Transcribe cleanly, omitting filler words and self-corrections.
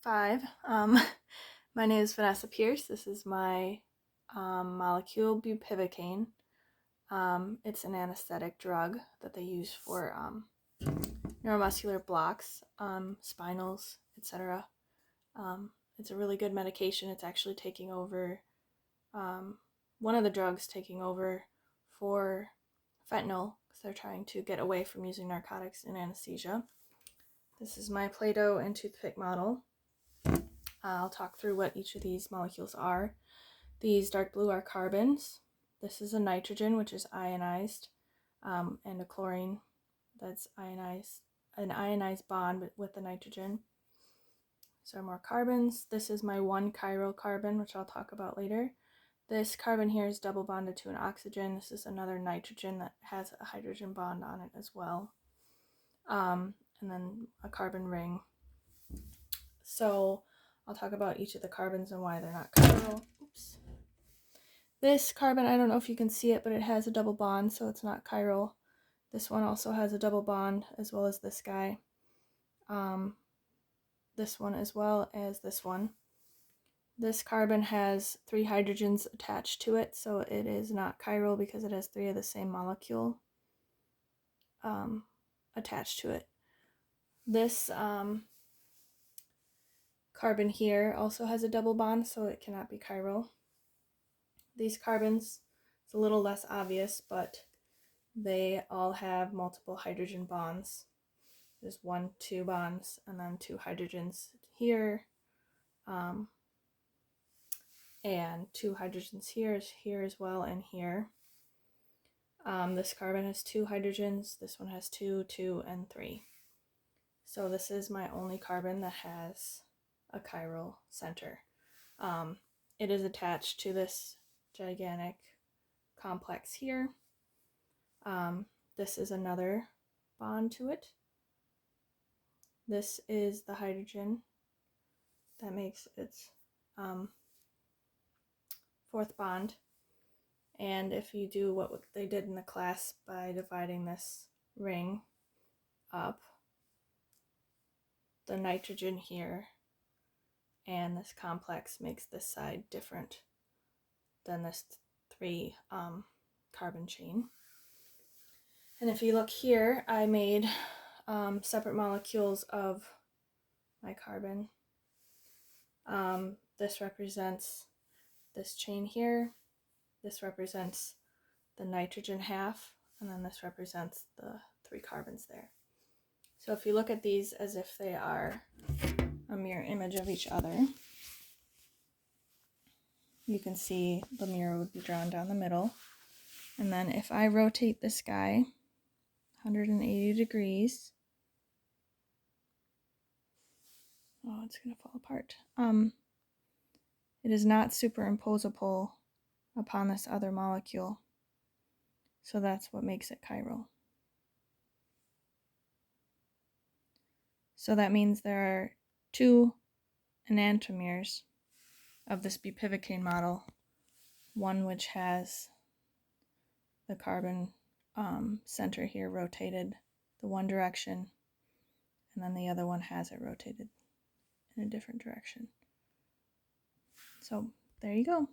5. My name is Vanessa Pierce. This is my molecule bupivocaine. It's an anesthetic drug that they use for neuromuscular blocks, spinals, etc. It's a really good medication. It's actually taking over, one of the drugs taking over for fentanyl because they're trying to get away from using narcotics in anesthesia. This is my Play-Doh and toothpick model. I'll talk through what each of these molecules are. These dark blue are carbons. This is a nitrogen, which is ionized, and a chlorine that's ionized, an ionized bond with the nitrogen. So more carbons. This is my one chiral carbon, which I'll talk about later. This carbon here is double bonded to an oxygen. This is another nitrogen that has a hydrogen bond on it as well. And then a carbon ring. So I'll talk about each of the carbons and why they're not chiral. Oops. This carbon, I don't know if you can see it, but it has a double bond, so it's not chiral. This one also has a double bond, as well as this guy. This one as well as this one. This carbon has 3 hydrogens attached to it, so it is not chiral because it has 3 of the same molecule attached to it. This carbon here also has a double bond, so it cannot be chiral. These carbons, it's a little less obvious, but they all have multiple hydrogen bonds. There's 1, 2 bonds, and then 2 hydrogens here, and 2 hydrogens here as well, and here. This carbon has 2 hydrogens, this one has 2, 2, and 3. So this is my only carbon that has a chiral center. It is attached to this gigantic complex here. This is another bond to it. This is the hydrogen that makes its 4th bond. And if you do what they did in the class by dividing this ring up, the nitrogen here and this complex makes this side different than this 3 carbon chain. And if you look here, I made separate molecules of my carbon. This represents this chain here, this represents the nitrogen half, and then this represents the 3 carbons there. So if you look at these as if they are a mirror image of each other, you can see the mirror would be drawn down the middle. And then if I rotate this guy 180 degrees, oh, it's going to fall apart. It is not superimposable upon this other molecule. So that's what makes it chiral. So that means there are 2 enantiomers of this bupivocaine model, one which has the carbon center here rotated the one direction, and then the other one has it rotated in a different direction. So there you go.